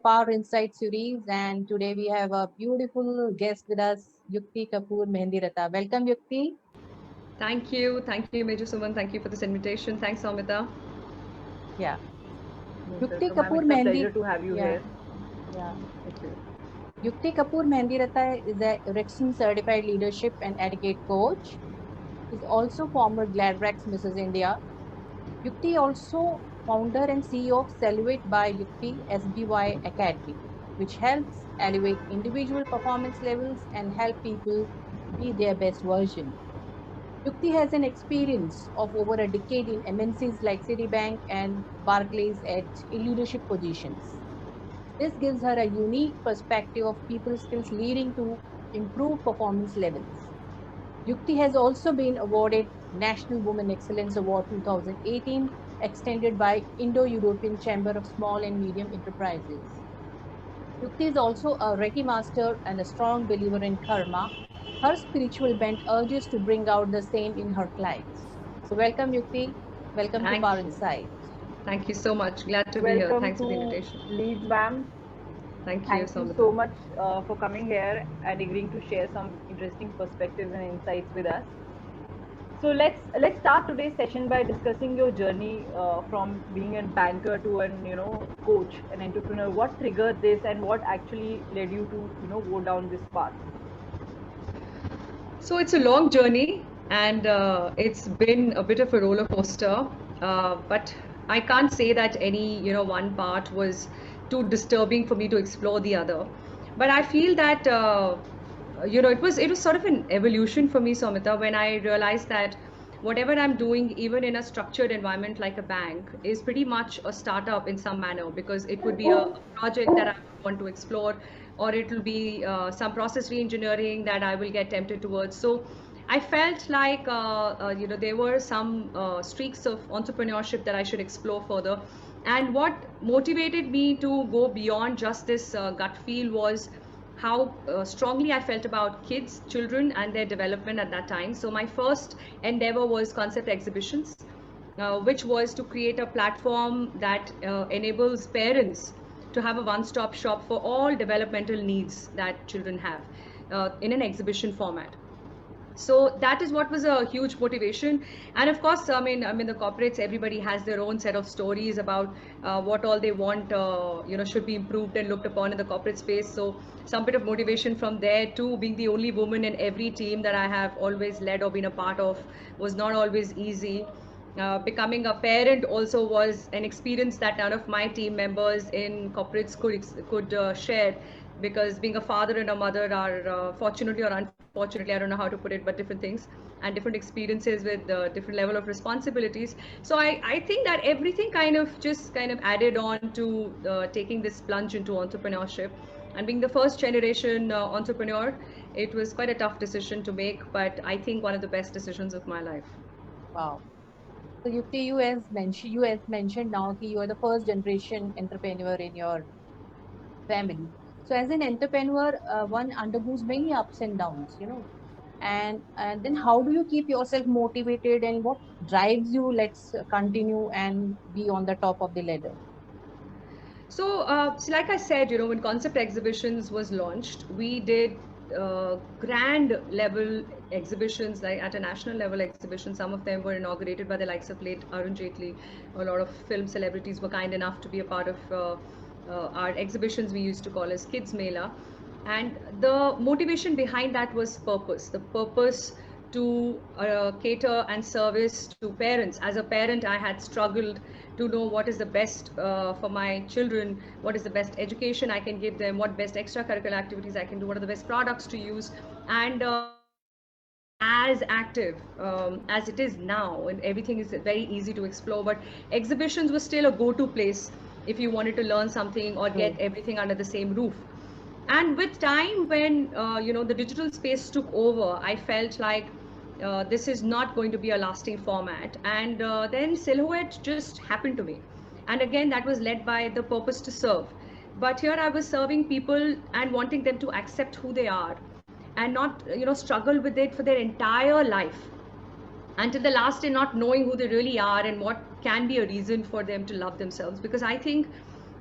Power Insight series, and today we have a beautiful guest with us, Yukti Kapoor Mehendirata. Welcome, Yukti. Thank you, Major Suman. Thank you for this invitation. Thanks, Amita. Yeah, Most Yukti welcome, ma'am. Kapoor It's a Mehendi. pleasure to have you Yeah, here. yeah. Thank you. Yukti Kapoor Mehendirata is a Erickson certified leadership and etiquette coach. Is also former Gladrex Mrs. India. Yukti also founder and CEO of Celebrate by Yukti SBY Academy, which helps elevate individual performance levels and help people be their best version. Yukti has an experience of over a decade in MNCs like Citibank and Barclays at leadership positions. This gives her a unique perspective of people skills leading to improved performance levels. Yukti has also been awarded National Women Excellence Award 2018, extended by Indo-European Chamber of Small and Medium Enterprises. Yukti is also a Reiki master and a strong believer in karma. Her spiritual bent urges to bring out the same in her clients. So, welcome, Yukti. Welcome to Thank Power you. Insight. Thank you so much. Glad to be here. Welcome Thanks for the to invitation. Leeds, ma'am. Thank you, Thank you Samita. so much for coming here and agreeing to share some interesting perspectives and insights with us. So let's start today's session by discussing your journey from being a banker to an coach, an entrepreneur. What triggered this, and what actually led you to go down this path? So it's a long journey, and it's been a bit of a roller coaster. But I can't say that any one part was too disturbing for me to explore the other. But I feel that it was sort of an evolution for me, Samita, when I realized that whatever I'm doing, even in a structured environment like a bank, is pretty much a startup in some manner, because it could be a project that I want to explore, or it will be some process re-engineering that I will get tempted towards. So I felt like there were some streaks of entrepreneurship that I should explore further. And what motivated me to go beyond just this gut feel was how strongly I felt about kids, children, and their development at that time. So my first endeavor was concept exhibitions, which was to create a platform that enables parents to have a one-stop shop for all developmental needs that children have in an exhibition format. So that is what was a huge motivation. And of course, I mean the corporates, everybody has their own set of stories about what all they want should be improved and looked upon in the corporate space. So some bit of motivation from there too. Being the only woman in every team that I have always led or been a part of was not always easy. Becoming a parent also was an experience that none of my team members in corporates could share, because being a father and a mother are fortunately or unfortunately, I don't know how to put it, but different things and different experiences with different level of responsibilities. So I think that everything kind of added on to taking this plunge into entrepreneurship. And being the first generation entrepreneur, it was quite a tough decision to make, but I think one of the best decisions of my life. Wow. So, Yukti, you as mentioned now, that you are the first generation entrepreneur in your family. So, as an entrepreneur, one undergoes many ups and downs, and then how do you keep yourself motivated and what drives you? Let's continue and be on the top of the ladder. So like I said, when Concept Exhibitions was launched, we did grand level exhibitions, like at a national level exhibition. Some of them were inaugurated by the likes of late Arun Jaitley. A lot of film celebrities were kind enough to be a part of our exhibitions we used to call as Kids Mela. And the motivation behind that was purpose. The purpose to cater and service to parents. As a parent, I had struggled to know what is the best for my children, what is the best education I can give them, what best extracurricular activities I can do, what are the best products to use. And as active as it is now, and everything is very easy to explore, but exhibitions was still a go-to place if you wanted to learn something or get True. everything under the same roof. And with time, when the digital space took over, I felt like this is not going to be a lasting format. And then Silhouette just happened to me, and again that was led by the purpose to serve. But here I was serving people and wanting them to accept who they are, and not struggle with it for their entire life until the last day, not knowing who they really are and what can be a reason for them to love themselves. Because I think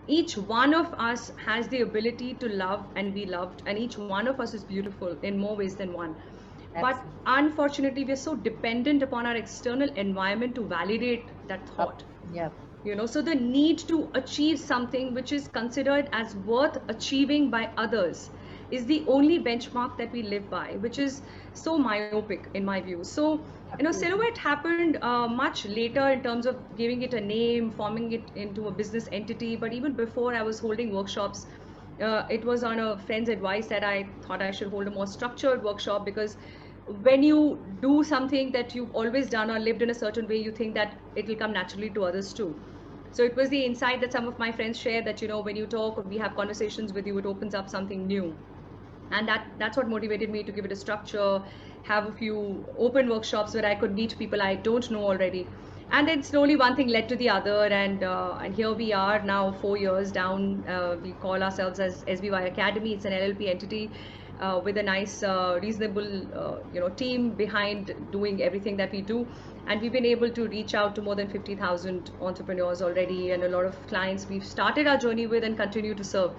each one of us has the ability to love and be loved, and each one of us is beautiful in more ways than one. But Absolutely. unfortunately, we're so dependent upon our external environment to validate that thought. Yeah. So the need to achieve something which is considered as worth achieving by others is the only benchmark that we live by, which is so myopic in my view. So Silhouette happened much later in terms of giving it a name, forming it into a business entity. But even before, I was holding workshops. It was on a friend's advice that I thought I should hold a more structured workshop, because when you do something that you've always done or lived in a certain way, you think that it will come naturally to others too. So it was the insight that some of my friends share, that when you talk or we have conversations with you, it opens up something new. And that's what motivated me to give it a structure, have a few open workshops where I could meet people I don't know already. And then slowly one thing led to the other, and here we are now 4 years down. We call ourselves as SBY Academy. It's an LLP entity with a nice, reasonable, team behind doing everything that we do. And we've been able to reach out to more than 50,000 entrepreneurs already, and a lot of clients we've started our journey with and continue to serve.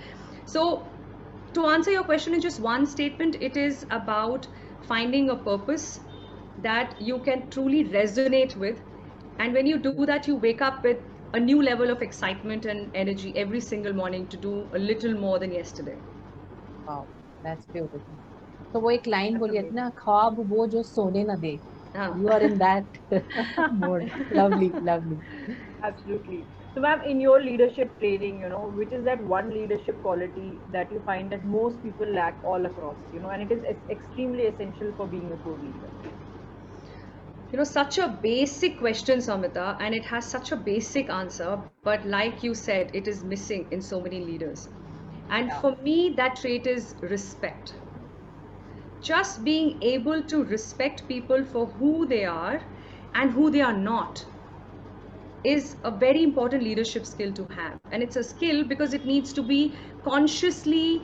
So to answer your question in just one statement, it is about finding a purpose that you can truly resonate with. And when you do that, you wake up with a new level of excitement and energy every single morning to do a little more than yesterday. Wow, that's beautiful. तो वो एक line बोली थी ना, ख्वाब वो जो सोने न दे. You are in that mode. Lovely, lovely. Absolutely. So, ma'am, in your leadership training, which is that one leadership quality that you find that most people lack all across, and it is extremely essential for being a good leader? Such a basic question, Samita, and it has such a basic answer, but like you said, it is missing in so many leaders. And for me, that trait is respect. Just being able to respect people for who they are and who they are not is a very important leadership skill to have. And it's a skill because it needs to be consciously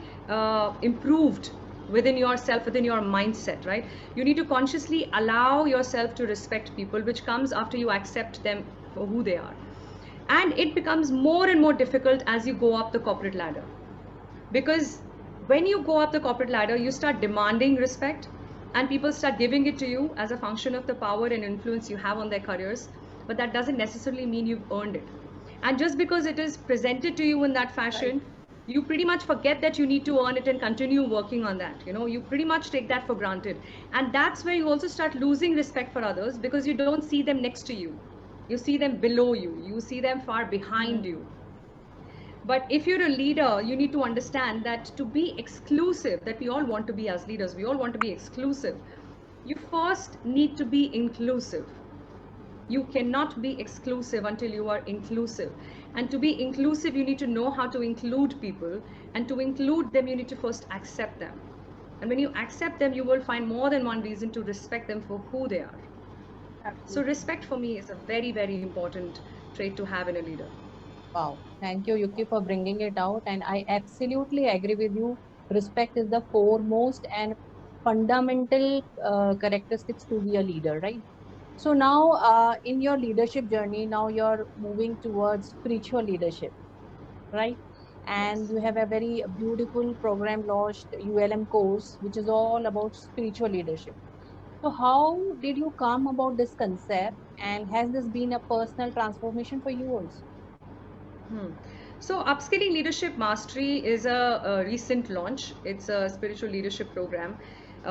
improved within yourself, within your mindset, right? You need to consciously allow yourself to respect people, which comes after you accept them for who they are. And it becomes more and more difficult as you go up the corporate ladder. Because when you go up the corporate ladder, you start demanding respect, and people start giving it to you as a function of the power and influence you have on their careers. But that doesn't necessarily mean you've earned it. And just because it is presented to you in that fashion, you pretty much forget that you need to earn it and continue working on that. You pretty much take that for granted. And that's where you also start losing respect for others, because you don't see them next to you. You see them below you. You see them far behind you. But if you're a leader, you need to understand that to be exclusive, that we all want to be as leaders, we all want to be exclusive. You first need to be inclusive. You cannot be exclusive until you are inclusive. And to be inclusive, you need to know how to include people. And to include them, you need to first accept them. And when you accept them, you will find more than one reason to respect them for who they are. Absolutely. So respect for me is a very, very important trait to have in a leader. Wow. Thank you, Yukti, for bringing it out. And I absolutely agree with you. Respect is the foremost and fundamental characteristics to be a leader, right? So now in your leadership journey, now you're moving towards spiritual leadership, right? And you have a very beautiful program launched, ULM course, which is all about spiritual leadership. So how did you come about this concept, and has this been a personal transformation for you also? So Upskilling Leadership Mastery is a recent launch. It's a spiritual leadership program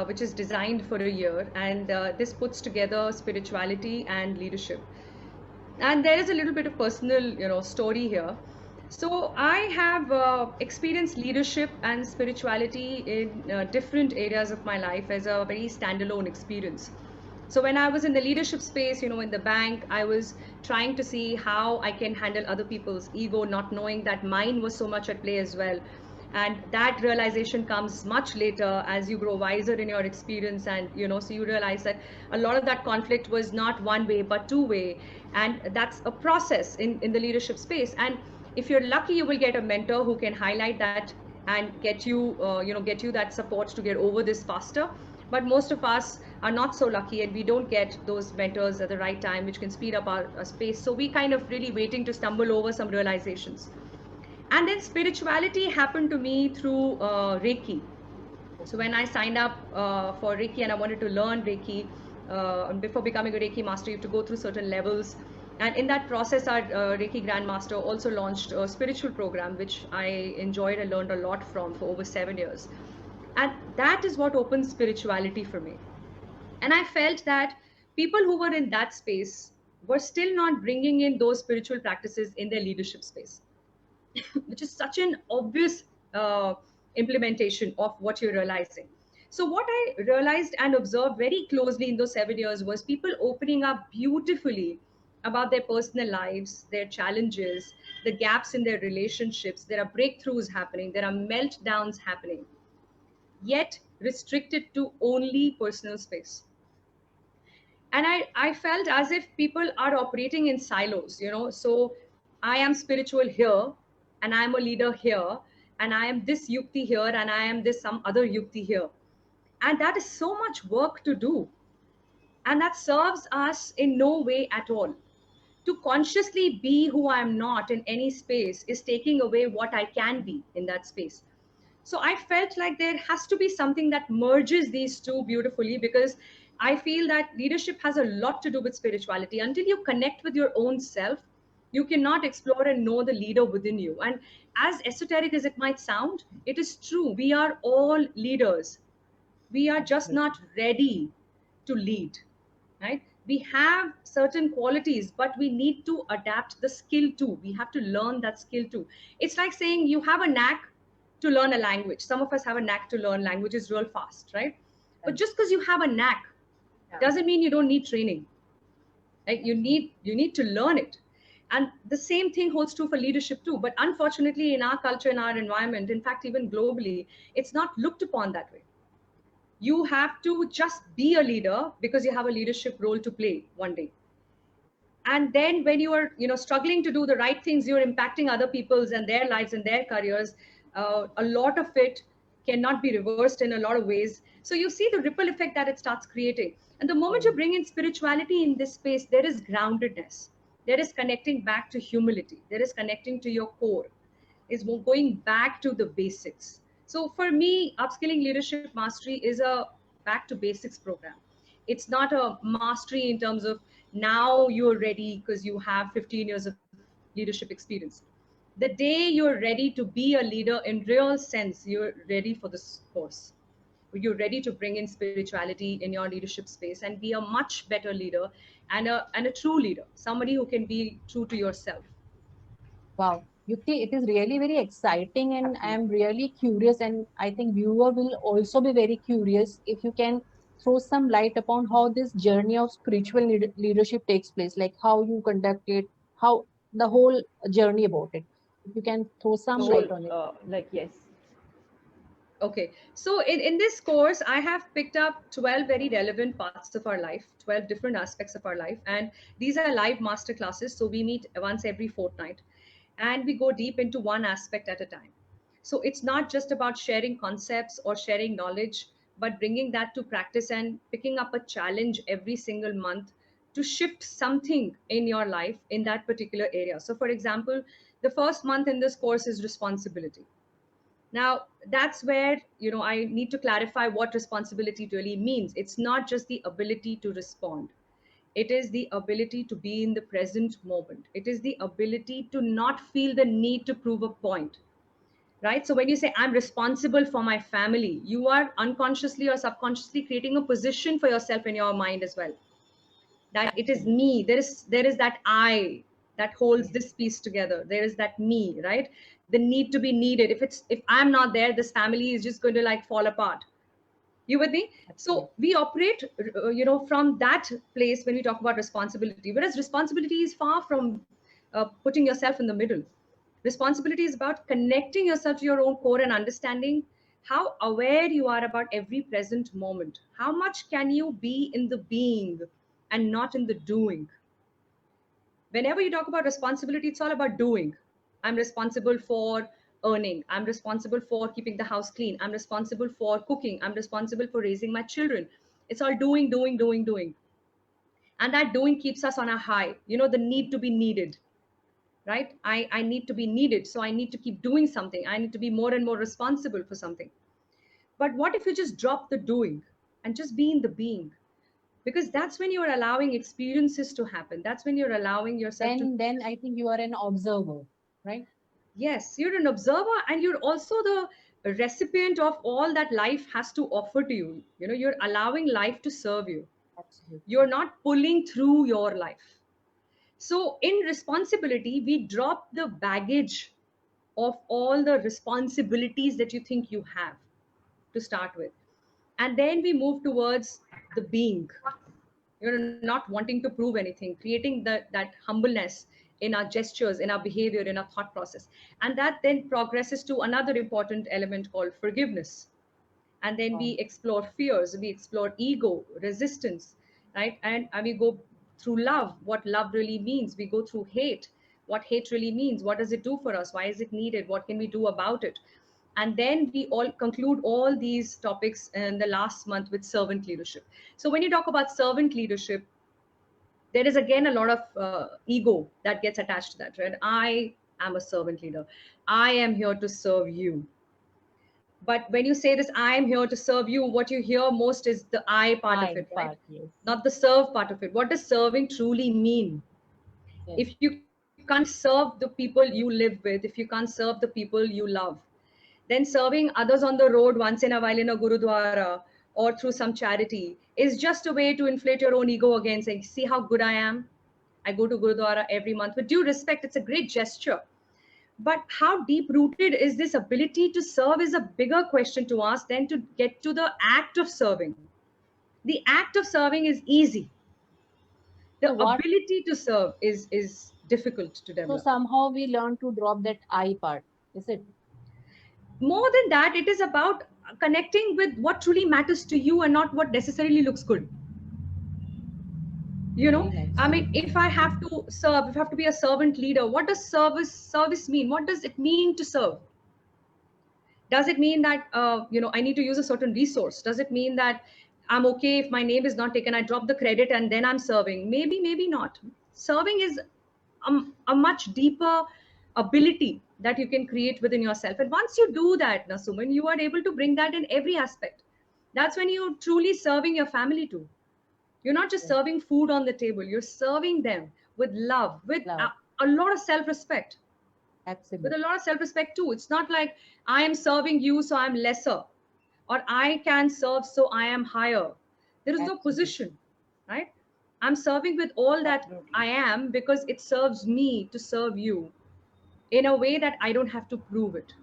which is designed for a year, and this puts together spirituality and leadership. And there is a little bit of personal story here. So I have experienced leadership and spirituality in different areas of my life as a very standalone experience. So when I was in the leadership space, in the bank, I was trying to see how I can handle other people's ego, not knowing that mine was so much at play as well. And that realization comes much later as you grow wiser in your experience, and so you realize that a lot of that conflict was not one way but two way, and that's a process in the leadership space. And if you're lucky, you will get a mentor who can highlight that and get you that support to get over this faster. But most of us are not so lucky, and we don't get those mentors at the right time, which can speed up our space. So we kind of really waiting to stumble over some realizations. And then spirituality happened to me through Reiki. So when I signed up for Reiki and I wanted to learn Reiki, before becoming a Reiki master, you have to go through certain levels. And in that process, our Reiki Grandmaster also launched a spiritual program, which I enjoyed and learned a lot from for over 7 years. And that is what opened spirituality for me. And I felt that people who were in that space were still not bringing in those spiritual practices in their leadership space, which is such an obvious implementation of what you're realizing. So, what I realized and observed very closely in those 7 years was people opening up beautifully about their personal lives, their challenges, the gaps in their relationships. There are breakthroughs happening, there are meltdowns happening, yet restricted to only personal space. And I felt as if people are operating in silos, so I am spiritual here, and I am a leader here, and I am this yukti here, and I am this some other yukti here. And that is so much work to do, and that serves us in no way at all. To consciously be who I am not in any space is taking away what I can be in that space. So I felt like there has to be something that merges these two beautifully, because I feel that leadership has a lot to do with spirituality. Until you connect with your own self, you cannot explore and know the leader within you. And as esoteric as it might sound, it is true. We are all leaders. We are just not ready to lead, right? We have certain qualities, but we need to adapt the skill too. We have to learn that skill too. It's like saying you have a knack to learn a language. Some of us have a knack to learn languages real fast, right? But just because you have a knack doesn't mean you don't need training. Like you need to learn it. And the same thing holds true for leadership too. But unfortunately, in our culture, in our environment, in fact, even globally, it's not looked upon that way. You have to just be a leader because you have a leadership role to play one day. And then when you are struggling to do the right things, you're impacting other people's and their lives and their careers. A lot of it cannot be reversed in a lot of ways. So you see the ripple effect that it starts creating. And the moment you bring in spirituality in this space, there is groundedness, there is connecting back to humility, there is connecting to your core, is going back to the basics. So for me, upskilling leadership mastery is a back to basics program. It's not a mastery in terms of now you're ready because you have 15 years of leadership experience. The day you're ready to be a leader in real sense, you're ready for this course. You're ready to bring in spirituality in your leadership space and be a much better leader, and a true leader, somebody who can be true to yourself. Wow, Yukti, it is really very exciting, and I am really curious, and I think viewer will also be very curious if you can throw some light upon how this journey of spiritual leadership takes place, like how you conduct it, how the whole journey about it. If you can throw some The light whole, on it. yes. Okay, so in this course, I have picked up 12 very relevant parts of our life, 12 different aspects of our life. And these are live master classes. So we meet once every fortnight and we go deep into one aspect at a time. So it's not just about sharing concepts or sharing knowledge, but bringing that to practice and picking up a challenge every single month to shift something in your life in that particular area. So, for example, the first month in this course is responsibility. Now, that's where, I need to clarify what responsibility really means. It's not just the ability to respond. It is the ability to be in the present moment. It is the ability to not feel the need to prove a point, right? So when you say, I'm responsible for my family, you are unconsciously or subconsciously creating a position for yourself in your mind as well. That it is me. There is that I that holds this piece together. There is that me, right? The need to be needed. If I'm not there, this family is just going to like fall apart. You with me? So we operate from that place when we talk about responsibility, whereas responsibility is far from putting yourself in the middle. Responsibility is about connecting yourself to your own core and understanding how aware you are about every present moment. How much can you be in the being and not in the doing? Whenever you talk about responsibility, it's all about doing. I'm responsible for earning. I'm responsible for keeping the house clean. I'm responsible for cooking. I'm responsible for raising my children. It's all doing, doing, doing, doing. And that doing keeps us on a high, the need to be needed. right? I need to be needed. So I need to keep doing something. I need to be more and more responsible for something. But what if you just drop the doing and just be in the being? Because that's when you're allowing experiences to happen. That's when you're allowing yourself to, Then I think you are an observer, right? yes, you're an observer, and you're also the recipient of all that life has to offer to you. You know, you're allowing life to serve you. Absolutely. You're not pulling through your life. So in responsibility, we drop the baggage of all the responsibilities that you think you have to start with. And then we move towards the being. You're not wanting to prove anything, creating that humbleness in our gestures, in our behavior, in our thought process. And that then progresses to another important element called forgiveness. And then we explore fears, we explore ego, resistance, right? And we go through love, what love really means. We go through hate, what hate really means. What does it do for us? Why is it needed? What can we do about it? And then we all conclude all these topics in the last month with servant leadership. So when you talk about servant leadership, there is again a lot of ego that gets attached to that, right? I am a servant leader. I am here to serve you. But when you say this, I am here to serve you, what you hear most is the I part of I it, right? part, yes. Not the serve part of it. What does serving truly mean? Yes. If you can't serve the people you live with, if you can't serve the people you love, then serving others on the road once in a while in a gurudwara or through some charity is just a way to inflate your own ego again, saying, see how good I am. I go to gurudwara every month. With due respect, it's a great gesture. But how deep rooted is this ability to serve is a bigger question to ask than to get to the act of serving. The act of serving is easy. So The what? ability to serve is difficult to So develop. somehow we learn to drop that I part. Is it? More than that, it is about connecting with what truly matters to you and not what necessarily looks good. You know, Very nice. I mean, if I have to serve, if I have to be a servant leader, what does service mean? What does it mean to serve? Does it mean that I need to use a certain resource? Does it mean that I'm okay if my name is not taken, I drop the credit and then I'm serving? Maybe not. Serving is a much deeper ability that you can create within yourself, and once you do that, Nasuman, you are able to bring that in every aspect. That's when you're truly serving your family too. You're not just Yes. serving food on the table, you're serving them with love, with Love. a lot of self-respect. With a Absolutely. lot of self-respect too. It's not like I am serving you so I'm lesser, or I can serve so I am higher. There is no Absolutely. position, right? I'm serving with all that Absolutely. I am because it serves me to serve you in a way that I don't have to prove it.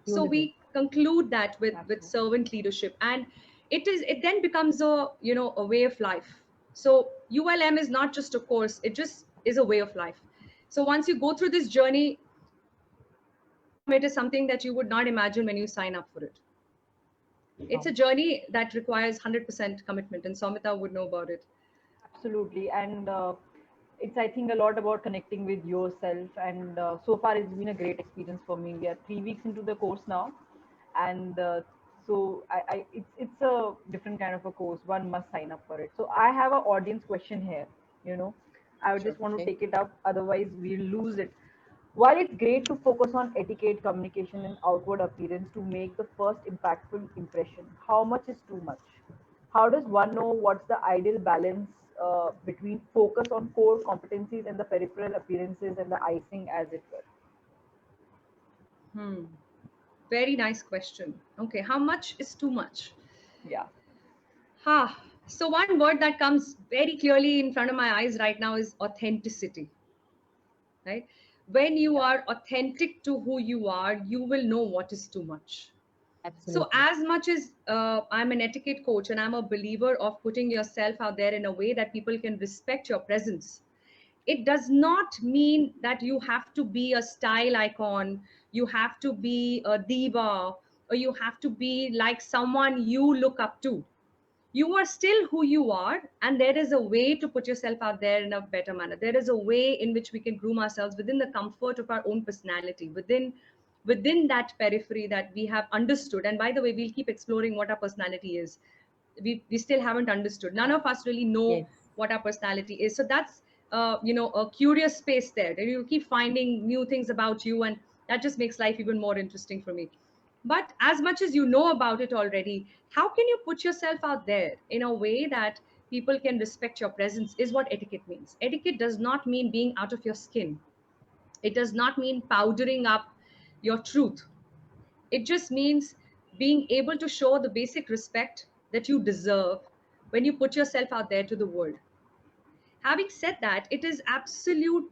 So Beautiful. we conclude that with Absolutely. servant leadership, and it then becomes a way of life. So ULM is not just a course, it just is a way of life. So once you go through this journey, from it is something that you would not imagine when you sign up for it. It's a journey that requires 100% commitment, and Samita would know about it. Absolutely. And it's, I think, a lot about connecting with yourself. And so far, it's been a great experience for me. We are 3 weeks into the course now. And so it's a different kind of a course. One must sign up for it. So I have an audience question here. You know, I would Sure. just want to Okay. take it up. Otherwise, we'll lose it. While it's great to focus on etiquette, communication, and outward appearance to make the first impactful impression, how much is too much? How does one know what's the ideal balance between focus on core competencies and the peripheral appearances and the icing, as it were? Hmm. Very nice question. Okay, how much is too much? Yeah, Ha. So one word that comes very clearly in front of my eyes right now is authenticity, right? When you yeah, are authentic to who you are, you will know what is too much. So Absolutely. as much as I'm an etiquette coach and I'm a believer of putting yourself out there in a way that people can respect your presence, it does not mean that you have to be a style icon, you have to be a diva, or you have to be like someone you look up to. You are still who you are, and there is a way to put yourself out there in a better manner. There is a way in which we can groom ourselves within the comfort of our own personality, within that periphery that we have understood. And by the way, we'll keep exploring what our personality is. We still haven't understood. None of us really know Yes. what our personality is. So that's a curious space there, that you keep finding new things about you, and that just makes life even more interesting for me. But as much as you know about it already, how can you put yourself out there in a way that people can respect your presence, is what etiquette means. Etiquette does not mean being out of your skin. It does not mean powdering up your truth. It just means being able to show the basic respect that you deserve when you put yourself out there to the world. Having said that, it is absolute,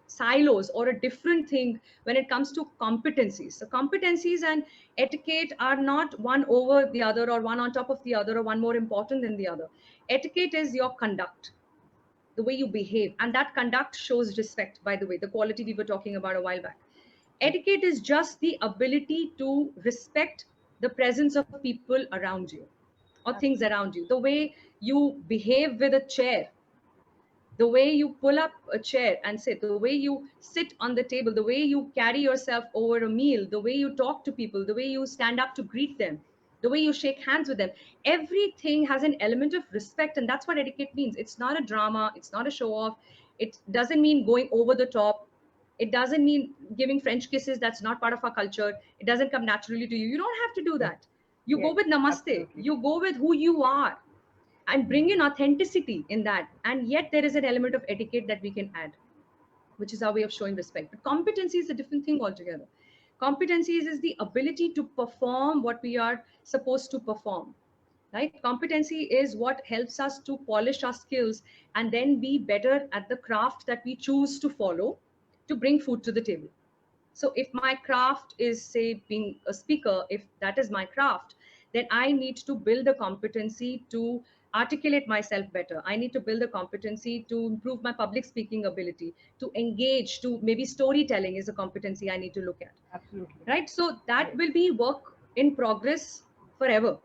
silos or a different thing when it comes to competencies. So competencies and etiquette are not one over the other, or one on top of the other, or one more important than the other. Etiquette is your conduct, the way you behave, and that conduct shows respect, by the way, the quality we were talking about a while back. Etiquette is just the ability to respect the presence of people around you or things around you, the way you behave with a chair, the way you pull up a chair and sit, the way you sit on the table, the way you carry yourself over a meal, the way you talk to people, the way you stand up to greet them, the way you shake hands with them. Everything has an element of respect, and that's what etiquette means. It's not a drama, it's not a show off. It doesn't mean going over the top. It doesn't mean giving French kisses. That's not part of our culture. It doesn't come naturally to you. You don't have to do that. You go Yes, with namaste. absolutely. You go with who you are and bring in authenticity in that. And yet there is an element of etiquette that we can add, which is our way of showing respect. But competency is a different thing altogether. Competencies is the ability to perform what we are supposed to perform. Right? Competency is what helps us to polish our skills and then be better at the craft that we choose to follow to bring food to the table. So if my craft is, say, being a speaker, if that is my craft, then I need to build a competency to articulate myself better. I need to build a competency to improve my public speaking ability, to engage, to maybe storytelling is a competency I need to look at. Absolutely. Right? So that Right. will be work in progress forever.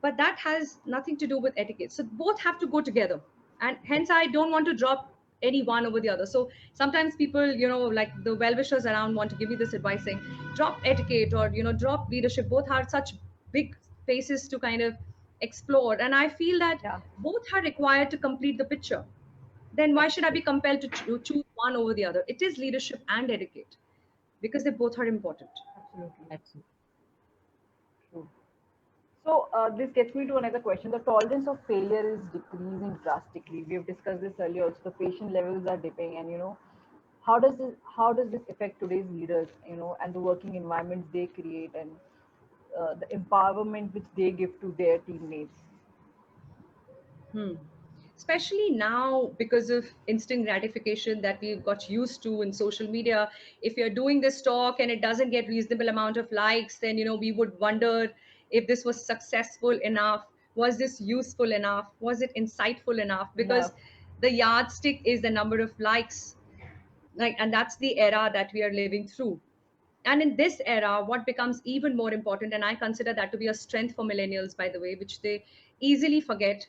But that has nothing to do with etiquette. So both have to go together. And hence, I don't want to drop any one over the other. So sometimes people, like the well-wishers around want to give me this advice saying, drop etiquette or, drop leadership. Both are such big spaces to kind of explore. And I feel that Yeah. both are required to complete the picture. Then why should I be compelled to choose one over the other? It is leadership and etiquette because they both are important. Absolutely. Absolutely. True. So this gets me to another question. The tolerance of failure is decreasing drastically. We have discussed this earlier. Also, the patient levels are dipping, and how does this affect today's leaders? And the working environments they create, and the empowerment which they give to their teammates. Especially now because of instant gratification that we've got used to in social media. If you're doing this talk and it doesn't get reasonable amount of likes, then we would wonder if this was successful enough, was this useful enough, was it insightful enough, because Enough. the yardstick is the number of likes. And that's the era that we are living through. And in this era, what becomes even more important, and I consider that to be a strength for millennials, by the way, which they easily forget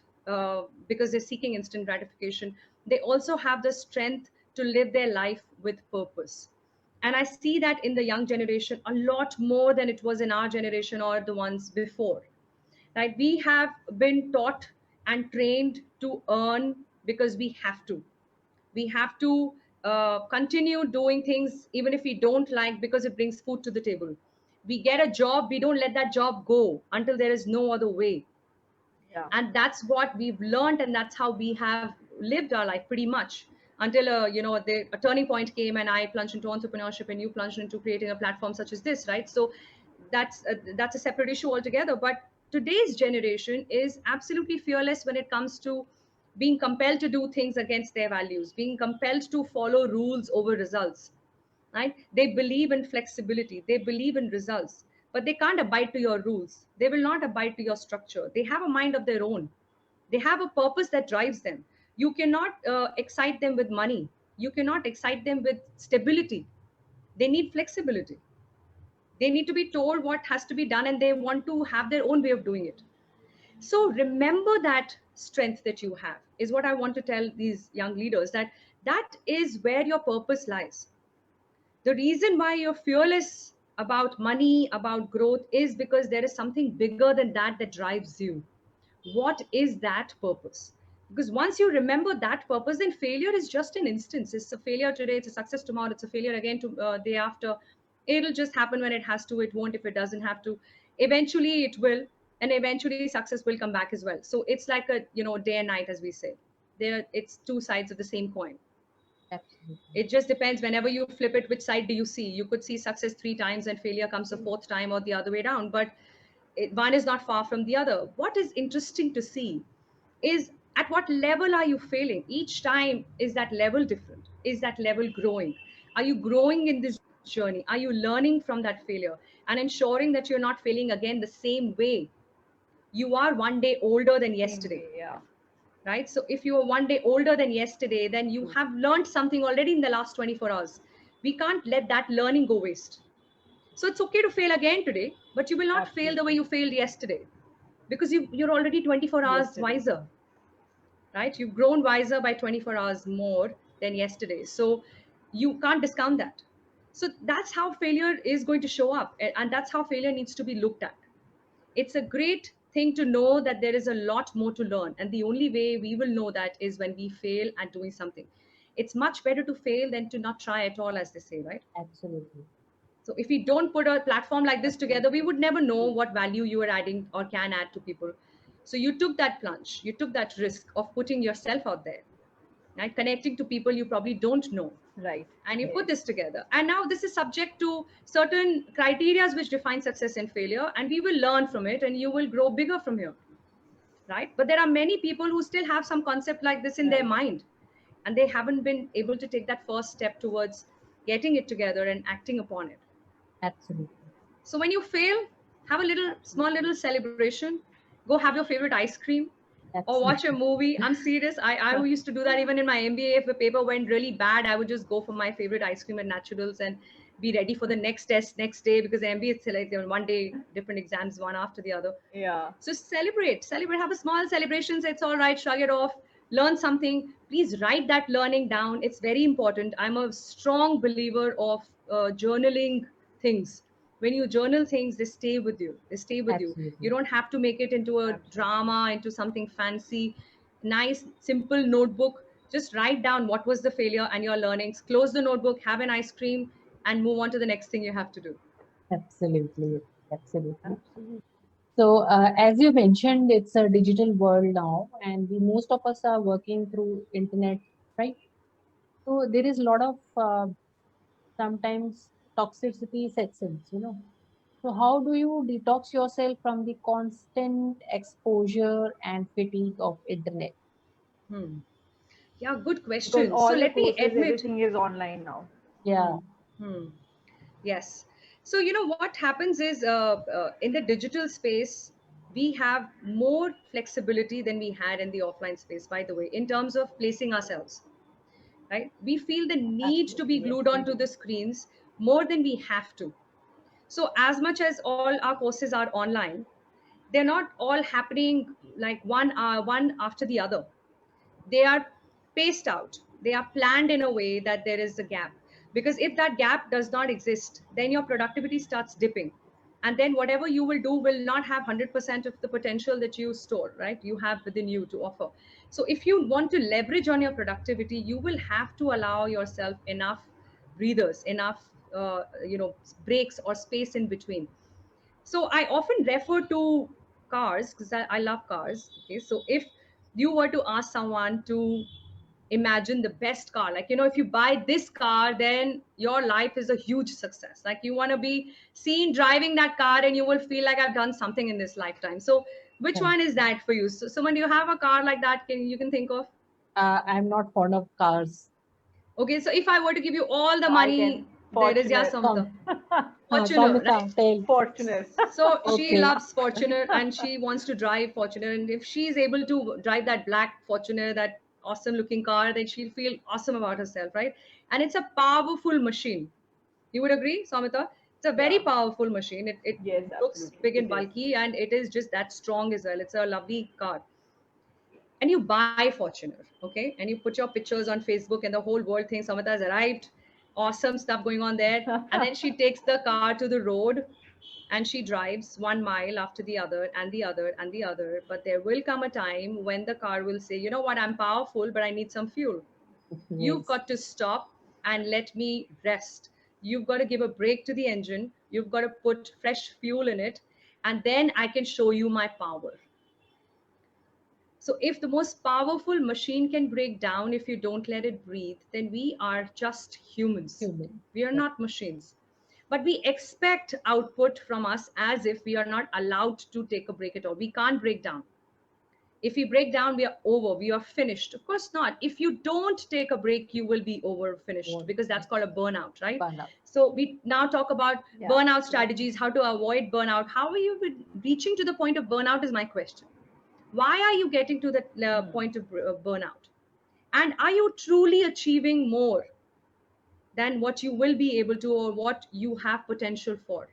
because they're seeking instant gratification, they also have the strength to live their life with purpose. And I see that in the young generation a lot more than it was in our generation or the ones before. Right? We have been taught and trained to earn because we have to continue doing things even if we don't like, because it brings food to the table. We get a job, we don't let that job go until there is no other way. Yeah. And that's what we've learned, and that's how we have lived our life pretty much until a turning point came and I plunged into entrepreneurship and you plunged into creating a platform such as this, right? So that's a separate issue altogether. But today's generation is absolutely fearless when it comes to being compelled to do things against their values, being compelled to follow rules over results. Right? They believe in flexibility, they believe in results, but they can't abide to your rules. They will not abide to your structure. They have a mind of their own. They have a purpose that drives them. You cannot excite them with money. You cannot excite them with stability. They need flexibility. They need to be told what has to be done, and they want to have their own way of doing it. So remember that strength that you have is what I want to tell these young leaders, that is where your purpose lies. The reason why you're fearless about money, about growth, is because there is something bigger than that that drives you. What is that purpose? Because once you remember that purpose, then failure is just an instance. It's a failure today, it's a success tomorrow, it's a failure again to day after. It'll just happen when it has to. It won't if it doesn't have to. Eventually it will, and eventually success will come back as well. So it's like a, day and night, as we say. It's two sides of the same coin. Absolutely. It just depends. Whenever you flip it, which side do you see? You could see success 3 times and failure comes the fourth time, or the other way around. But one is not far from the other. What is interesting to see is, at what level are you failing each time? Is that level different? Is that level growing? Are you growing in this journey? Are you learning from that failure and ensuring that you're not failing again the same way? You are one day older than Same yesterday, way, yeah. right? So if you are one day older than yesterday, then you have learned something already in the last 24 hours. We can't let that learning go waste. So it's okay to fail again today, but you will not fail the way you failed yesterday, because you're already 24 hours Yesterday. wiser, right? You've grown wiser by 24 hours more than yesterday. So you can't discount that. So that's how failure is going to show up. And that's how failure needs to be looked at. It's a great thing to know that there is a lot more to learn. And the only way we will know that is when we fail at doing something. It's much better to fail than to not try at all, as they say, right? Absolutely. So if we don't put a platform like this together, we would never know what value you are adding or can add to people. So you took that plunge, you took that risk of putting yourself out there, right? Connecting to people you probably don't know. Right. And you put this together. And now this is subject to certain criterias which define success and failure. And we will learn from it and you will grow bigger from here, right? But there are many people who still have some concept like this in their mind. And they haven't been able to take that first step towards getting it together and acting upon it. Absolutely. So when you fail, have a small little celebration. Go have your favorite ice cream or watch a movie. I'm serious. I used to do that even in my MBA. If the paper went really bad, I would just go for my favorite ice cream at Naturals and be ready for the next test next day, because MBA it's like one day, different exams, one after the other. Yeah. So celebrate, have a small celebration. Say it's all right, shrug it off, learn something. Please write that learning down. It's very important. I'm a strong believer of journaling things. When you journal things, they stay with you. They stay with you. Absolutely. You don't have to make it into a drama, into something fancy. Nice, simple notebook. Just write down what was the failure and your learnings. Close the notebook, have an ice cream, and move on to the next thing you have to do. Absolutely. Absolutely. So, as you mentioned, it's a digital world now, and most of us are working through internet, right? So there is a lot of sometimes toxicity sets in, So how do you detox yourself from the constant exposure and fatigue of internet? Hmm. Yeah, good Because question. all So the let me courses, admit. everything is online now. Yeah, Hmm. Yes. So, what happens is in the digital space, we have more flexibility than we had in the offline space, by the way, in terms of placing ourselves, right? We feel the need to be Absolutely, yes, glued we onto do. the screens more than we have to. So, as much as all our courses are online, they're not all happening like one after the other. They are paced out, they are planned in a way that there is a gap, because if that gap does not exist, then your productivity starts dipping, and then whatever you will do will not have 100% of the potential that you store, right, you have within you to offer. So if you want to leverage on your productivity, you will have to allow yourself enough breathers, enough breaks or space in between. So I often refer to cars because I love cars. Okay, so if you were to ask someone to imagine the best car, like, if you buy this car, then your life is a huge success. Like, you want to be seen driving that car and you will feel like, I've done something in this lifetime. So which yeah. one is that for you? So when you have a car like that, you can think of? I'm not fond of cars. Okay, so if I were to give you all the I can. money, there is, yeah, Fortuner. Samantha. Fortuner, right? Samita, tell. Fortuner. So she Okay. loves Fortuner and she wants to drive Fortuner. And if she is able to drive that black Fortuner, that awesome looking car, then she'll feel awesome about herself, right? And it's a powerful machine. You would agree, Samita? It's a very Yeah. powerful machine. It Yes, looks absolutely. big and It is. bulky, and it is just that strong as well. It's a lovely car. And you buy Fortuner, okay? And you put your pictures on Facebook, and the whole world thinks Samita has arrived. awesome stuff going on there. And then she takes the car to the road and she drives 1 mile after the other and the other and the other. But there will come a time when the car will say, you know what, I'm powerful, but I need some fuel. You've Yes. got to stop and let me rest. You've got to give a break to the engine. You've got to put fresh fuel in it. And then I can show you my power. So if the most powerful machine can break down if you don't let it breathe, then we are just humans. Human. We are Yeah. not machines. But we expect output from us as if we are not allowed to take a break at all. We can't break down. If we break down, we are over, we are finished. Of course not. If you don't take a break, you will be over finished, because that's called a burnout, right? Burnout. So we now talk about Yeah. burnout strategies, how to avoid burnout. How are you reaching to the point of burnout is my question. Why are you getting to that point of burnout? And are you truly achieving more than what you will be able to, or what you have potential for?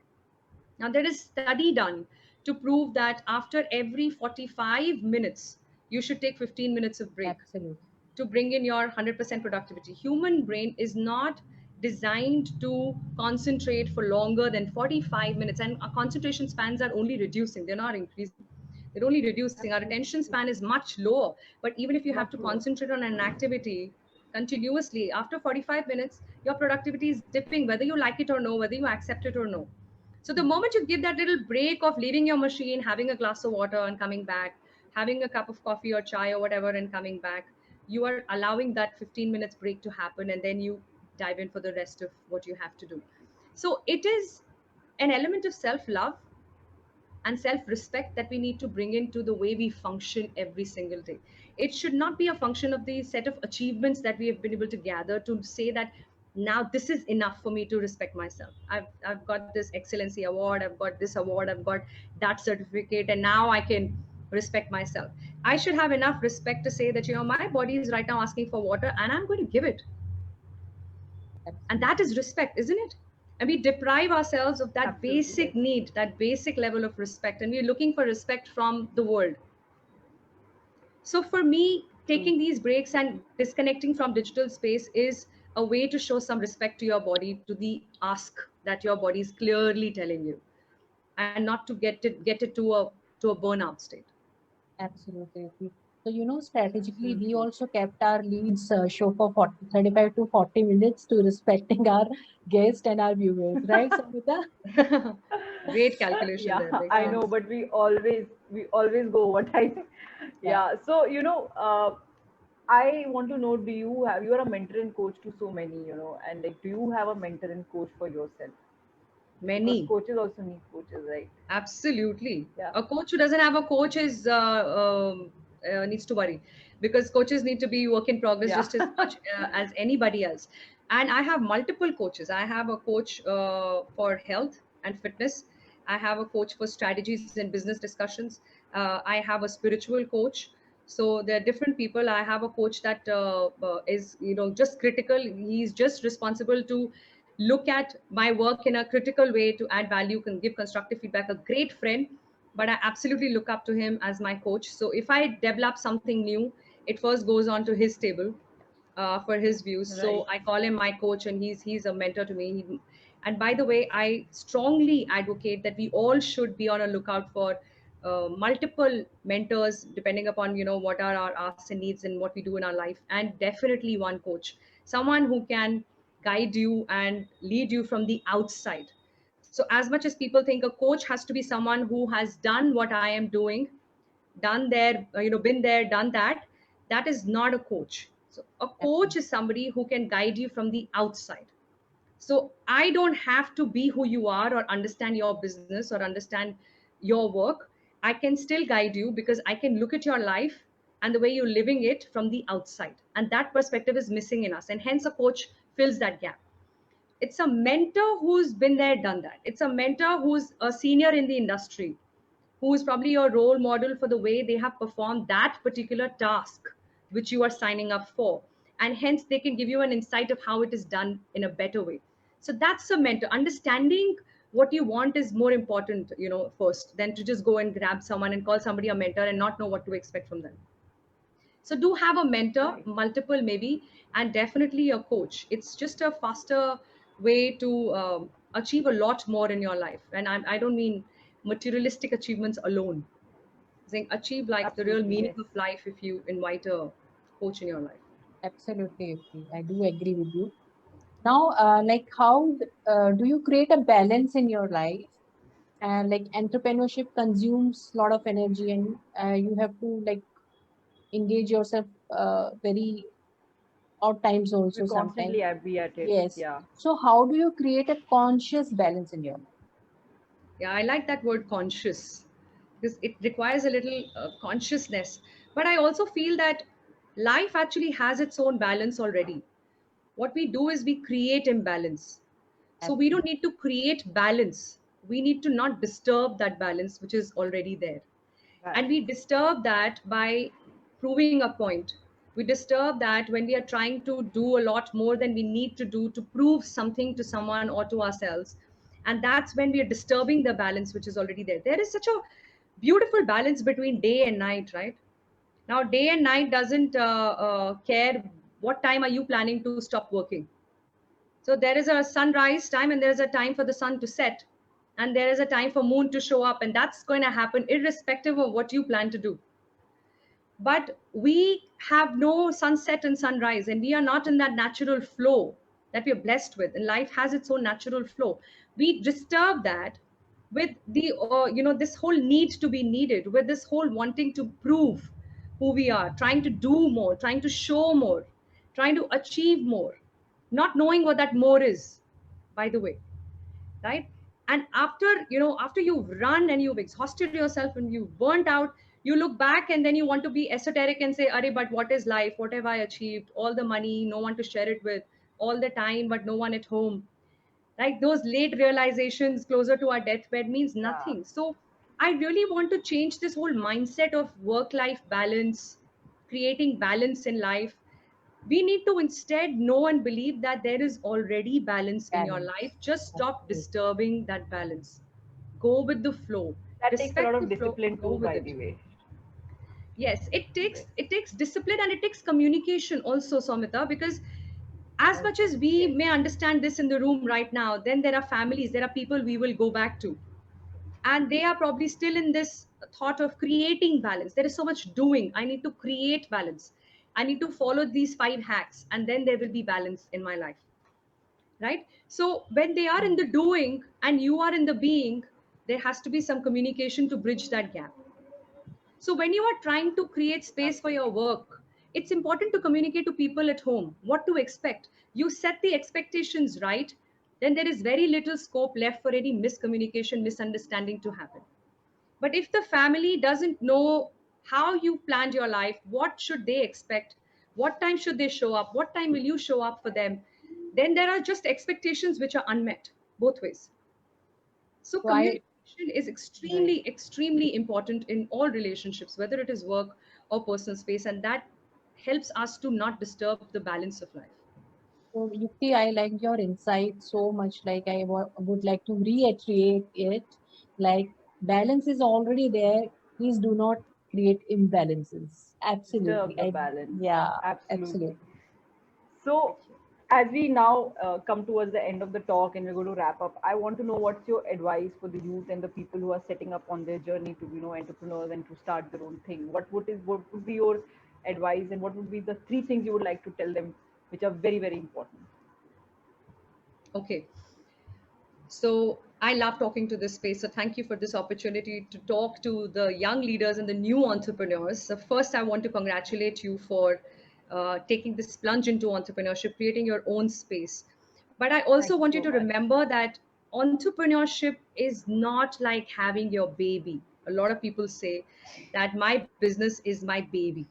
Now, there is study done to prove that after every 45 minutes, you should take 15 minutes of break Absolutely. to bring in your 100% productivity. Human brain is not designed to concentrate for longer than 45 minutes, and our concentration spans are only reducing, they're not increasing. They're only reducing. Our attention span is much lower. But even if you have Much to lower. concentrate on an activity continuously, after 45 minutes, your productivity is dipping, whether you like it or no, whether you accept it or no. So the moment you give that little break of leaving your machine, having a glass of water and coming back, having a cup of coffee or chai or whatever and coming back, you are allowing that 15 minutes break to happen, and then you dive in for the rest of what you have to do. So it is an element of self-love and self-respect that we need to bring into the way we function every single day. It should not be a function of the set of achievements that we have been able to gather to say that now this is enough for me to respect myself. I've got this excellency award, I've got this award, I've got that certificate, and now I can respect myself. I should have enough respect to say that, you know, my body is right now asking for water and I'm going to give it. And that is respect, isn't it? And we deprive ourselves of that Absolutely, basic yes. need, that basic level of respect, and we're looking for respect from the world. So for me, taking these breaks and disconnecting from digital space is a way to show some respect to your body, to the ask that your body is clearly telling you, and not to get it to a burnout state. Absolutely. Agree. So, strategically, we Absolutely. also kept our leads show for 35 to 40 minutes to respecting our guests and our viewers, right, Samita? Great calculation Yeah, there. Makes I Yeah, know, sense. but we always go over time. yeah, Yeah. So, I want to know, you are a mentor and coach to so many, and like, do you have a mentor and coach for yourself? Because Many. coaches also need coaches, right? Absolutely. Yeah. A coach who doesn't have a coach needs to worry, because coaches need to be work in progress Yeah. just as much as anybody else. And I have multiple coaches. I have a coach for health and fitness. I have a coach for strategies and business discussions. I have a spiritual coach. So there are different people. I have a coach that is, just critical. He's just responsible to look at my work in a critical way to add value, can give constructive feedback, a great friend, but I absolutely look up to him as my coach. So if I develop something new, it first goes on to his table for his views. Right. So I call him my coach, and he's a mentor to me. And by the way, I strongly advocate that we all should be on a lookout for multiple mentors, depending upon what are our asks and needs and what we do in our life, and definitely one coach, someone who can guide you and lead you from the outside. So as much as people think a coach has to be someone who has done what I am doing, done there, been there, done that, that is not a coach. So a coach absolutely. is somebody who can guide you from the outside. So I don't have to be who you are or understand your business or understand your work. I can still guide you because I can look at your life and the way you're living it from the outside. And that perspective is missing in us. And hence a coach fills that gap. It's a mentor who's been there, done that. It's a mentor who's a senior in the industry, who is probably your role model for the way they have performed that particular task which you are signing up for. And hence they can give you an insight of how it is done in a better way. So that's a mentor. Understanding what you want is more important, first, than to just go and grab someone and call somebody a mentor and not know what to expect from them. So do have a mentor, Right. multiple maybe, and definitely a coach. It's just a faster way to achieve a lot more in your life. And I don't mean materialistic achievements alone. I'm saying achieve like the real Absolutely, meaning yes. of life if you invite a coach in your life. Absolutely, Yukti. I do agree with you. Now, like how do you create a balance in your life? And like entrepreneurship consumes a lot of energy, and you have to like engage yourself very odd times We also sometimes. constantly be at it. Yes. Yeah. So how do you create a conscious balance in your life? Yeah, I like that word conscious because it requires a little consciousness. But I also feel that life actually has its own balance already. What we do is we create imbalance. So we don't Absolutely. need to create balance. We need to not disturb that balance which is already there. And Right. we disturb that by proving a point. We disturb that when we are trying to do a lot more than we need to do to prove something to someone or to ourselves. And that's when we are disturbing the balance which is already there. There is such a beautiful balance between day and night, right? Now day and night doesn't care what time are you planning to stop working. So there is a sunrise time and there is a time for the sun to set, and there is a time for moon to show up, and that's going to happen irrespective of what you plan to do. But we have no sunset and sunrise, and we are not in that natural flow that we are blessed with, and life has its own natural flow. We disturb that with the this whole need to be needed, with this whole wanting to prove who we are, trying to do more, trying to show more, trying to achieve more, not knowing what that more is, by the way, right? And after after you've run and you've exhausted yourself and you've burnt out, you look back and then you want to be esoteric and say, Are, but what is life? What have I achieved? All the money, no one to share it with, all the time but no one at home. Like those late realizations closer to our deathbed means Yeah. nothing. So I really want to change this whole mindset of work life balance, creating balance in life. We need to instead know and believe that there is already balance in your life. Balance. Just stop Absolutely. disturbing that balance. Go with the flow. That takes a lot Respect the of flow. discipline Go too, with by it. the way. Yes, Yes. it takes discipline and it takes communication also, Somita, because as much as we Yes. may understand this in the room right now, then there are families, there are people we will go back to, and they are probably still in this thought of creating balance. There is so much doing. I need to create balance. I need to follow these 5 hacks, and then there will be balance in my life, right? So when they are in the doing and you are in the being, there has to be some communication to bridge that gap. So when you are trying to create space for your Absolutely. work, it's important to communicate to people at home what to expect. You set the expectations right, then there is very little scope left for any miscommunication, misunderstanding to happen. But if the family doesn't know how you planned your life, what should they expect? What time should they show up? What time will you show up for them? Then there are just expectations which are unmet both ways. So So I communication is Right. extremely, extremely important in all relationships, whether it is work or personal space, and that helps us to not disturb the balance of life. so Yukti, I like your insight so much. Like would like to reiterate it. Like balance is already there. Please do not create imbalances. Absolutely. Disturb the balance. Yeah, Absolutely. absolutely. So, as we now come towards the end of the talk and we're going to wrap up, I want to know what's your advice for the youth and the people who are setting up on their journey to, entrepreneurs and to start their own thing. What would be your advice, and what would be the 3 things you would like to tell them, which are very, very important? Okay. So I love talking to this space. So thank you for this opportunity to talk to the young leaders and the new entrepreneurs. So first, I want to congratulate you for taking this plunge into entrepreneurship, creating your own space. But I also Thank you want you so to much. remember that entrepreneurship is not like having your baby. A lot of people say that my business is my baby.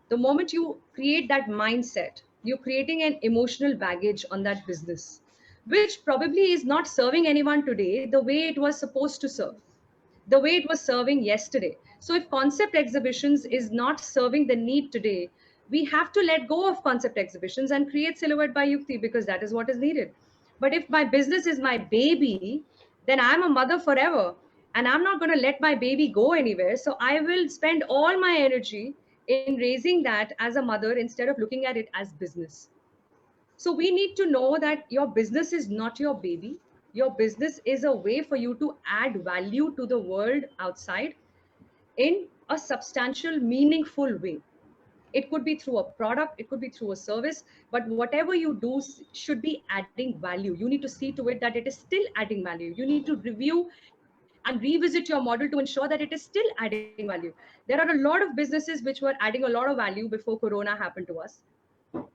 The moment you create that mindset, you're creating an emotional baggage on that business, which probably is not serving anyone today the way it was supposed to serve, the way it was serving yesterday. So if concept exhibitions is not serving the need today, we have to let go of concept exhibitions and create Silhouette by Yukti, because that is what is needed. But if my business is my baby, then I'm a mother forever, and I'm not going to let my baby go anywhere. So I will spend all my energy in raising that as a mother instead of looking at it as business. So we need to know that your business is not your baby. Your business is a way for you to add value to the world outside in a substantial, meaningful way. It could be through a product, it could be through a service, but whatever you do should be adding value. You need to see to it that it is still adding value. You need to review and revisit your model to ensure that it is still adding value. There are a lot of businesses which were adding a lot of value before Corona happened to us.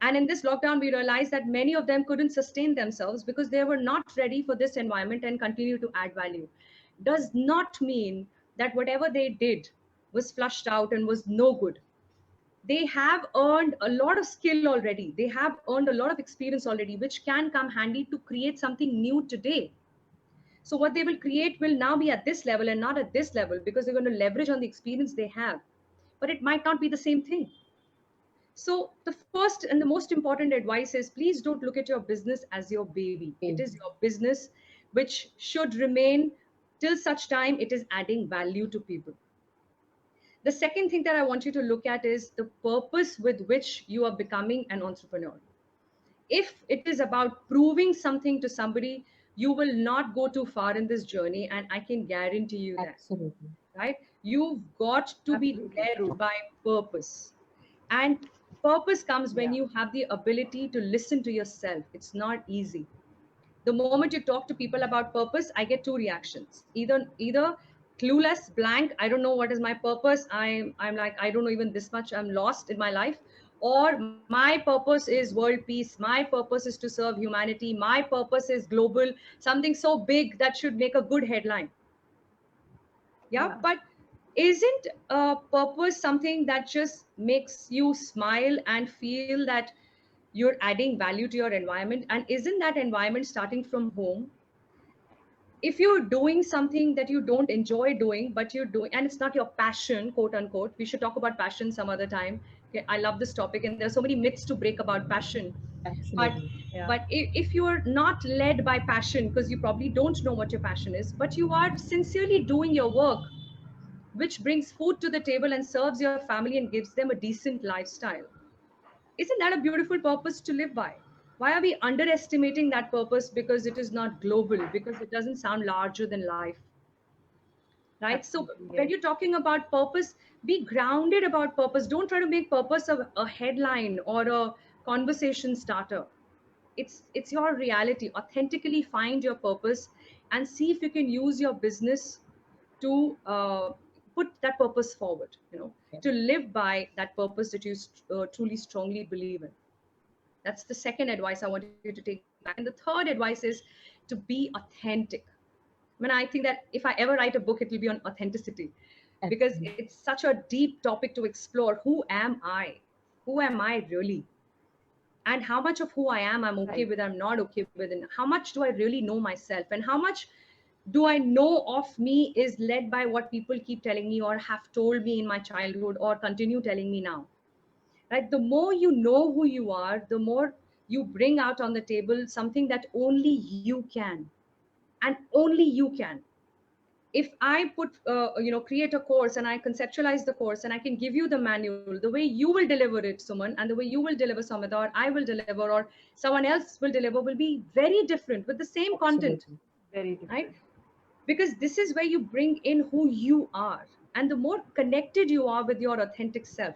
And in this lockdown, we realized that many of them couldn't sustain themselves because they were not ready for this environment and continue to add value. Does not mean that whatever they did was flushed out and was no good. They have earned a lot of skill already. They have earned a lot of experience already, which can come handy to create something new today. So what they will create will now be at this level and not at this level because they're going to leverage on the experience they have. But it might not be the same thing. So the first and the most important advice is please don't look at your business as your baby. It is your business which should remain till such time it is adding value to people. The second thing that I want you to look at is the purpose with which you are becoming an entrepreneur. If it is about proving something to somebody, you will not go too far in this journey, and I can guarantee you that. Absolutely. Right? You've got to be Absolutely led true. by purpose. And purpose comes when Yeah. you have the ability to listen to yourself. It's not easy. The moment you talk to people about purpose, I get two reactions. Either clueless, blank, I don't know what is my purpose. I'm like, I don't know even this much, I'm lost in my life. Or my purpose is world peace, my purpose is to serve humanity, my purpose is global, something so big that should make a good headline. Yeah, Yeah. but isn't purpose something that just makes you smile and feel that you're adding value to your environment? And isn't that environment starting from home? If you're doing something that you don't enjoy doing, but you're doing, and it's not your passion, quote unquote, we should talk about passion some other time. Okay, I love this topic, and there's so many myths to break about passion. But Absolutely. Yeah. if you're not led by passion, because you probably don't know what your passion is, but you are sincerely doing your work, which brings food to the table and serves your family and gives them a decent lifestyle, isn't that a beautiful purpose to live by? Why are we underestimating that purpose because it is not global, because it doesn't sound larger than life? Right? So Absolutely. when Yes. you're talking about purpose, be grounded about purpose. Don't try to make purpose a headline or a conversation starter. It's your reality. Authentically find your purpose and see if you can use your business to put that purpose forward, Yeah. to live by that purpose that you truly strongly believe in. That's the second advice I want you to take back. And the third advice is to be authentic. I mean, I think that if I ever write a book, it will be on authenticity, because Absolutely. it's such a deep topic to explore. Who am I? Who am I really? And how much of who I am I'm okay Right. with, I'm not okay with, and how much do I really know myself, and how much do I know of me is led by what people keep telling me or have told me in my childhood or continue telling me now. Right? The more you know who you are, the more you bring out on the table something that only you can, and only you can. If I put create a course and I conceptualize the course and I can give you the manual, the way you will deliver it, Suman, and the way you will deliver, Samita, or I will deliver, or someone else will deliver, will be very different with the same content. Absolutely. Very Right? different. Because this is where you bring in who you are, and the more connected you are with your authentic self,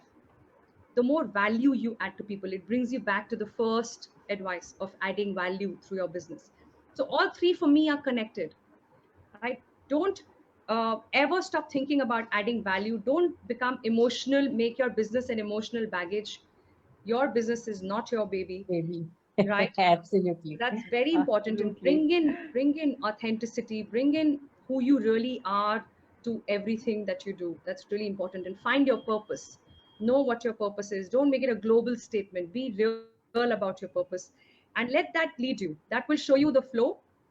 the more value you add to people. It brings you back to the first advice of adding value through your business. So all three for me are connected. Right? Don't ever stop thinking about adding value. Don't become emotional, make your business an emotional baggage. Your business is not your baby. Maybe. Right? Absolutely. That's very important. And Absolutely. bring in authenticity, bring in who you really are to everything that you do. That's really important. And find your purpose. Know what your purpose is. Don't make it a global statement. Be real about your purpose, and let that lead you. That will show you the flow,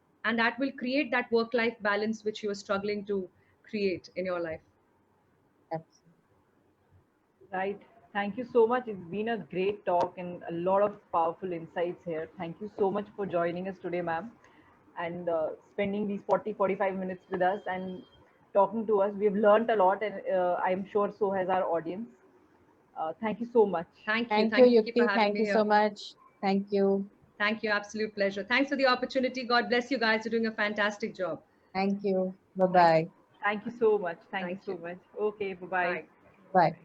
and that will create that work life balance which you are struggling to create in your life. Absolutely. Right. Thank you so much. It's been a great talk and a lot of powerful insights here. Thank you so much for joining us today, ma'am, and spending these 40-45 minutes with us and talking to us. We've learned a lot, and I'm sure so has our audience. Thank you so much. Thank you. Thank you, Thank you for Yukti. having Thank me you here. so much. Thank you. Thank you. Absolute pleasure. Thanks for the opportunity. God bless you guys. You're doing a fantastic job. Thank you. Bye-bye. Thank you so much. Thank you Thank so you. much. Okay, bye-bye. Bye. Bye.